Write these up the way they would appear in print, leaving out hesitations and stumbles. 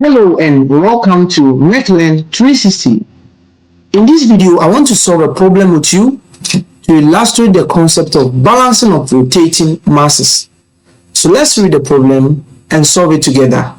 Hello and welcome to MechLearn 360. In this video, I want to solve a problem with you to illustrate the concept of balancing of rotating masses. So let's read the problem and solve it together.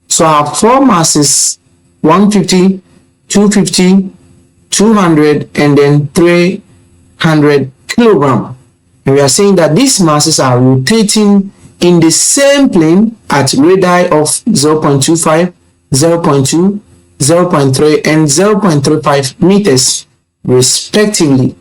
So I have four masses, 150, 250, 200, and then 300 kilogram. And we are saying that these masses are rotating in the same plane at radii of 0.25, 0.2, 0.3, and 0.35 meters respectively.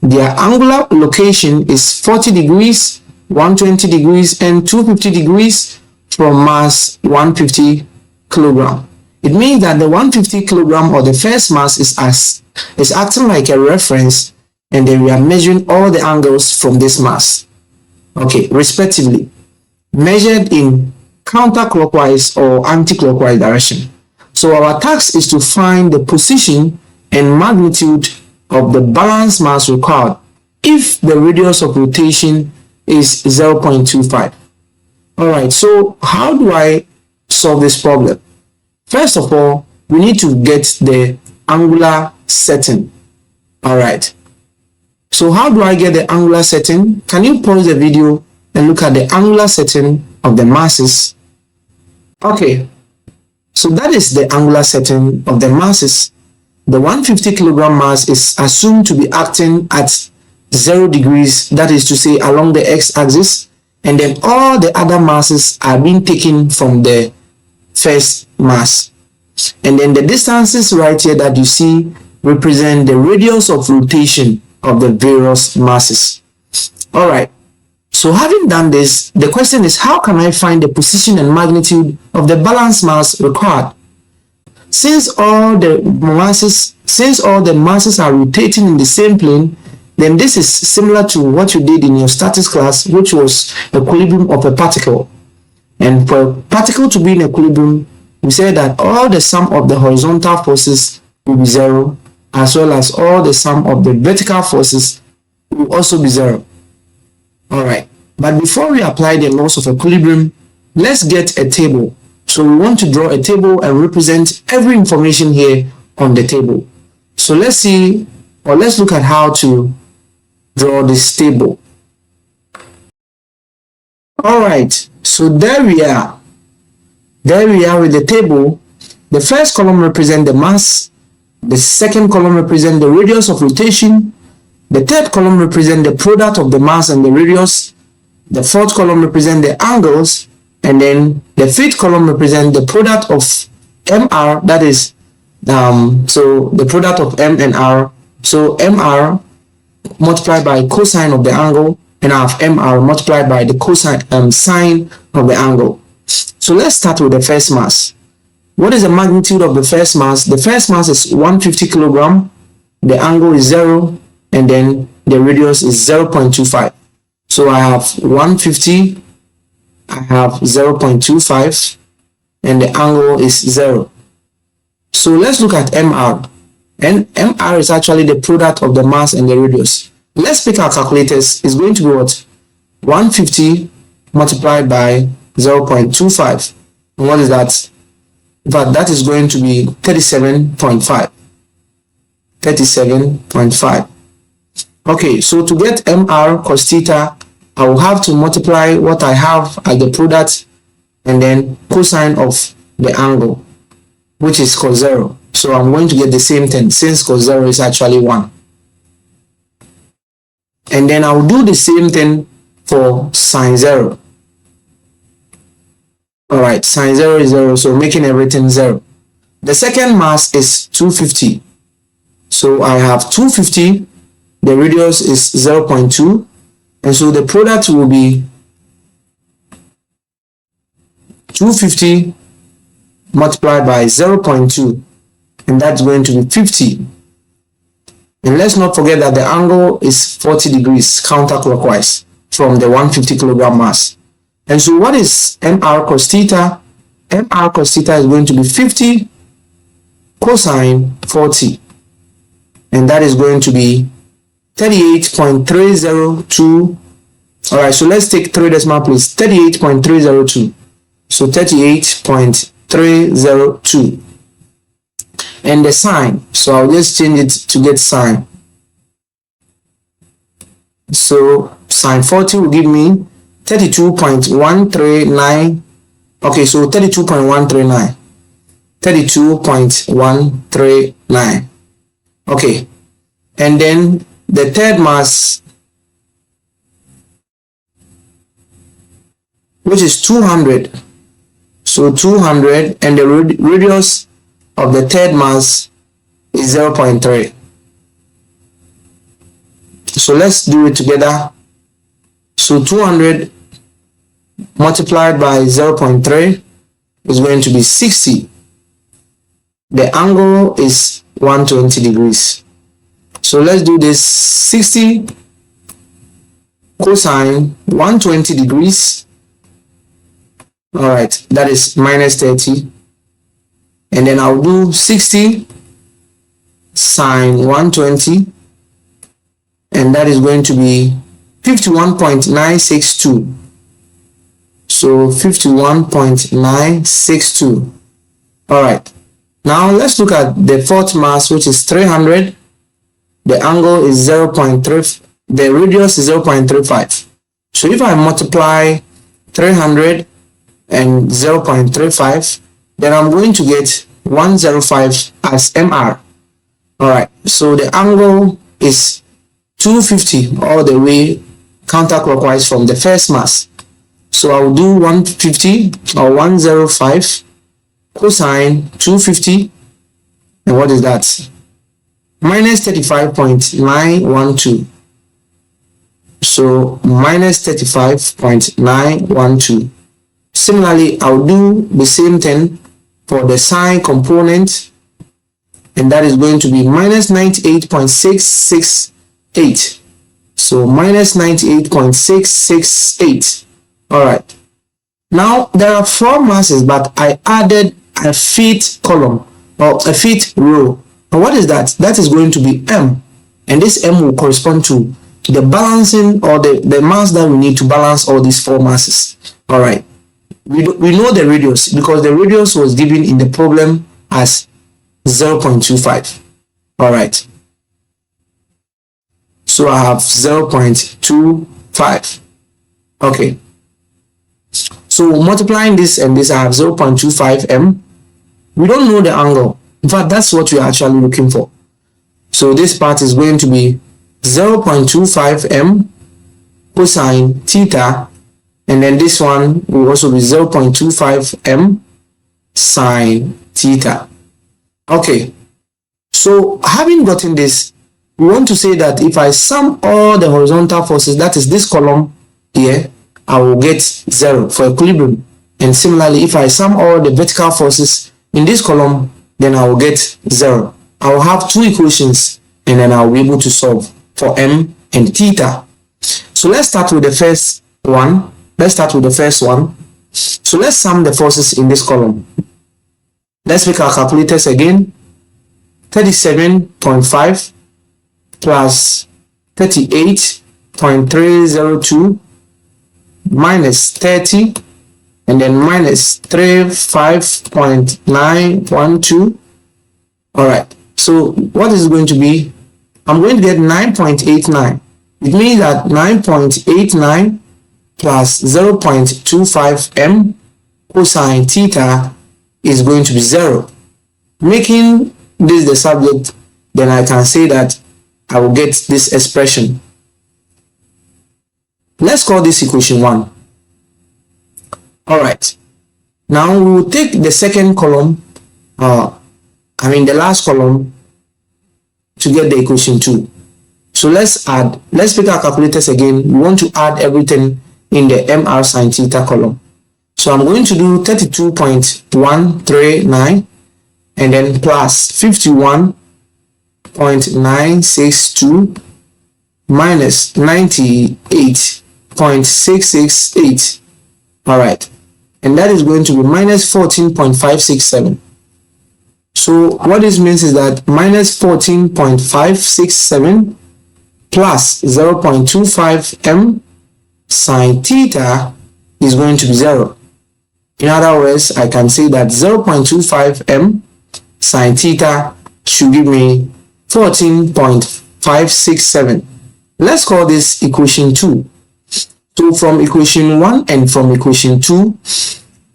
Their angular location is 40 degrees, 120 degrees, and 250 degrees from mass 150 kilogram. It means that the 150 kilogram or the first mass is acting like a reference, and then we are measuring all the angles from this mass, okay, respectively, measured in counterclockwise or anti-clockwise direction. So our task is to find the position and magnitude of the balance mass required if the radius of rotation is 0.25. Alright, so how do I solve this problem? First of all, we need to get the angular setting. Alright, so how do I get the angular setting? Can you pause the video and look at the angular setting of the masses? Okay, so that is the angular setting of the masses. The 150 kilogram mass is assumed to be acting at 0 degrees, that is to say along the x-axis, and then all the other masses are being taken from the first mass. And then the distances right here that you see represent the radius of rotation of the various masses. Alright, so having done this, the question is, how can I find the position and magnitude of the balance mass required? Since all the masses are rotating in the same plane, then this is similar to what you did in your statics class, which was equilibrium of a particle. And for a particle to be in equilibrium, we said that all the sum of the horizontal forces will be 0, as well as all the sum of the vertical forces will also be 0. Alright, but before we apply the laws of equilibrium, let's get a table. So we want to draw a table and represent every information here on the table. So let's look at how to draw this table. Alright, so there we are. There we are with the table. The first column represents the mass. The second column represents the radius of rotation. The third column represents the product of the mass and the radius. The fourth column represents the angles. And then the fifth column represents the product of MR, that is, so the product of M and R. So MR multiplied by cosine of the angle, and I have MR multiplied by the cosine sine of the angle. So let's start with the first mass. What is the magnitude of the first mass? The first mass is 150 kilogram. The angle is 0, and then the radius is 0.25. So I have 150, I have 0.25, and the angle is 0. So let's look at MR. And MR is actually the product of the mass and the radius. Let's pick our calculators. It's going to be what? 150 multiplied by 0.25. And what is that? But that is going to be 37.5. 37.5. Okay, so to get MR cos theta, I will have to multiply what I have as the product and then cosine of the angle, which is cos 0. So I'm going to get the same thing since cos 0 is actually 1. And then I'll do the same thing for sine 0. Alright, sine 0 is 0, so making everything 0. The second mass is 250. So I have 250, the radius is 0.2, and so the product will be 250 multiplied by 0.2, and that's going to be 50. And let's not forget that the angle is 40 degrees counterclockwise from the 150 kilogram mass. And so what is MR cos theta? MR cos theta is going to be 50 cosine 40, and that is going to be 38.302. All right, so let's take 3 decimal places. 38.302. So 38.302 0.302. And the sign, so I'll just change it to get sign. So sine 40 will give me 32.139. Okay, so 32.139. 32.139. Okay, and then the third mass, which is 200. So 200, and the radius of the third mass is 0.3. So let's do it together. So 200 multiplied by 0.3 is going to be 60. The angle is 120 degrees. So let's do this. 60 cosine 120 degrees. All right, that is minus 30. And then I'll do 60 sine 120, and that is going to be 51.962. So 51.962. All right, now let's look at the fourth mass, which is 300. The angle is 0.3, the radius is 0.35. So if I multiply 300 and 0.35, then I'm going to get 105 as MR. All right, so the angle is 250 all the way counterclockwise from the first mass. So I'll do 150 or 105 cosine 250, and what is that? Minus 35.912. So minus 35.912. Similarly, I'll do the same thing for the sine component, and that is going to be minus 98.668. So minus 98.668. All right. Now there are four masses, but I added a feet column or a feet row. And what is that? That is going to be M, and this M will correspond to the balancing or the mass that we need to balance all these four masses. All right. We know the radius because the radius was given in the problem as 0.25. All right. So I have 0.25. Okay. So multiplying this and this, I have 0.25 M. We don't know the angle. In fact, that's what we are actually looking for. So this part is going to be 0.25 M cosine theta, and then this one will also be 0.25 M sine theta. Okay, so having gotten this, we want to say that if I sum all the horizontal forces, that is this column here, I will get 0 for equilibrium. And similarly, if I sum all the vertical forces in this column, then I will get 0. I will have two equations, and then I will be able to solve for M and theta. So let's start with the first one. So let's sum the forces in this column. Let's make our calculators again. 37.5 plus 38.302 minus 30, and then minus 35.912. All right, so what is going to be? I'm going to get 9.89. It means that 9.89 plus 0.25 M cosine theta is going to be 0. Making this the subject, then I can say that I will get this expression. Let's call this equation 1. All right. Now we will take the second column, the last column, to get the equation 2. So let's pick our calculators again. We want to add everything in the MR sin theta column. So I'm going to do 32.139 and then plus 51.962 minus 98.668. All right, and that is going to be minus 14.567. So what this means is that minus 14.567 plus 0.25 M sin theta is going to be 0. In other words, I can say that 0.25 m sine theta should give me 14.567. Let's call this equation 2. So from equation 1 and from equation 2,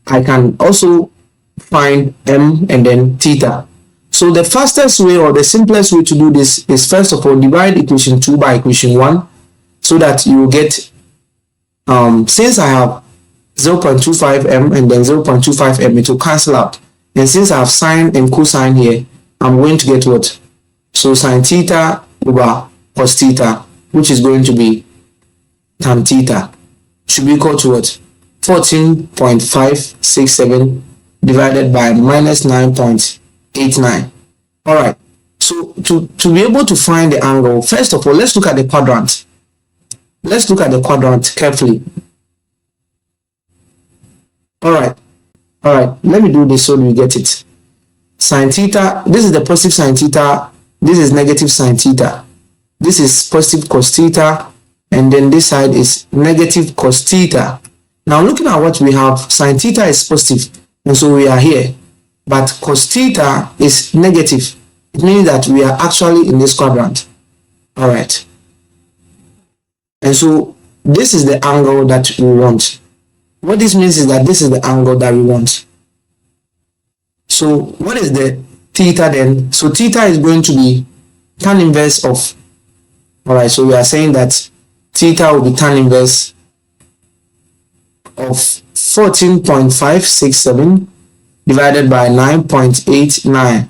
I can also find m and then theta. So the fastest way or the simplest way to do this is, first of all, divide equation 2 by equation 1, so that you will get, since I have 0.25 m and then 0.25 m, it will cancel out. And since I have sine and cosine here, I'm going to get what? So sine theta over cos theta, which is going to be tan theta, should be equal to what? 14.567 divided by minus 9.89. All right. So to be able to find the angle, first of all, let's look at the quadrant. Let's look at the quadrant carefully. All right. Let me do this so we get it. Sine theta, this is the positive sine theta, this is negative sine theta, this is positive cos theta, and then this side is negative cos theta. Now looking at what we have, sine theta is positive, and so we are here, but cos theta is negative. It means that we are actually in this quadrant. All right, and so this is the angle that we want. What this means is that this is the angle that we want. So what is the theta then? So theta is going to be tan inverse of, all right, so we are saying that theta will be tan inverse of 14.567 divided by 9.89.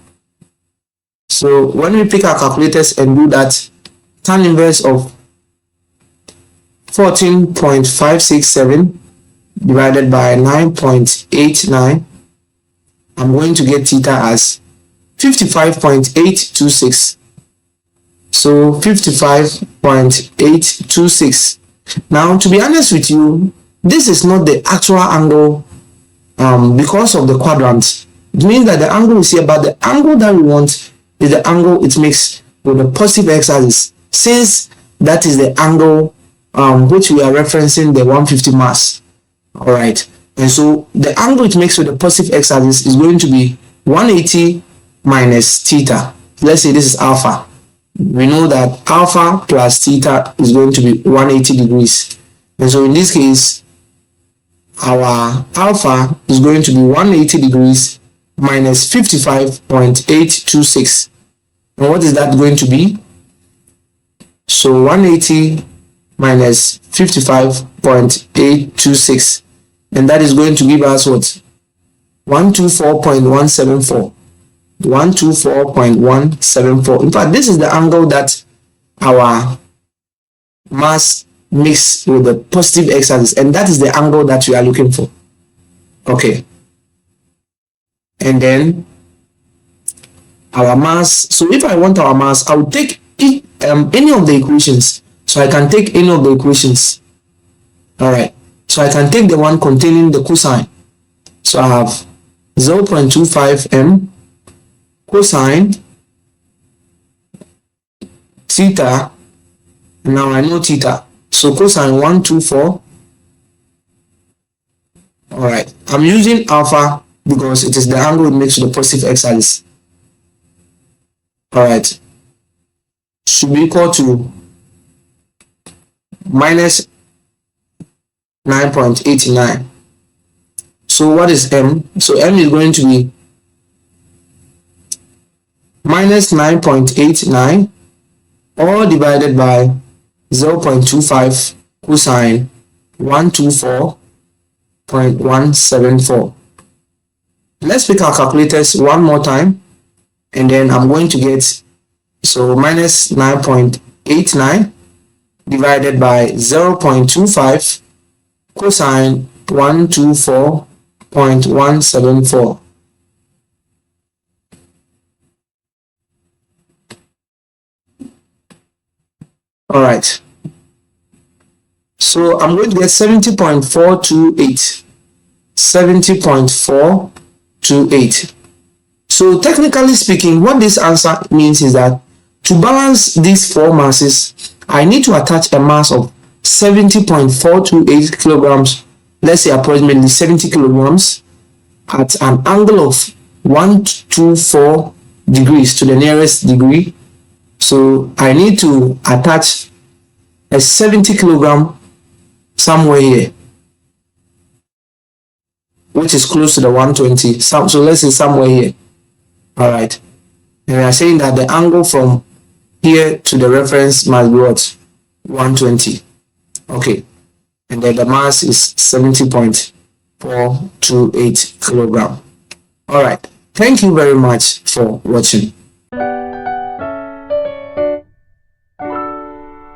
So when we pick our calculators and do that, tan inverse of 14.567 divided by 9.89, I'm going to get theta as 55.826. So 55.826. Now, to be honest with you, this is not the actual angle because of the quadrant. It means that the angle is here, but the angle that we want is the angle it makes with the positive x-axis, since that is the angle which we are referencing the 150 mass. All right, and so the angle it makes with the positive x-axis is going to be 180 minus theta. Let's say this is alpha. We know that alpha plus theta is going to be 180 degrees, and so in this case our alpha is going to be 180 degrees minus 55.826. and what is that going to be? So 180 minus 55.826, and that is going to give us what? 124.174. 124.174. In fact, this is the angle that our mass makes with the positive x-axis, and that is the angle that we are looking for. Okay, and then our mass. So if I want our mass, I will take any of the equations. So I can take any of the equations. All right, so I can take the one containing the cosine. So I have 0.25 m cosine theta. Now I know theta, so cosine 124. All right, I'm using alpha because it is the angle it makes with the positive x-axis. All right, should be equal to minus 9.89. So what is m? So m is going to be minus 9.89 all divided by 0.25 cosine 124.174. Let's pick our calculators one more time, and then I'm going to get, so minus 9.89 divided by 0.25 cosine 124.174. All right, so I'm going to get 70.428. 70.428. So technically speaking, what this answer means is that to balance these four masses, I need to attach a mass of 70.428 kilograms let's say approximately 70 kilograms at an angle of 124 degrees to the nearest degree. So I need to attach a 70 kilogram somewhere here, which is close to the 120. So let's say somewhere here. All right. And we are saying that the angle from here to the reference must be what? 120. Okay. And then the mass is 70.428 kilogram. All right. Thank you very much for watching.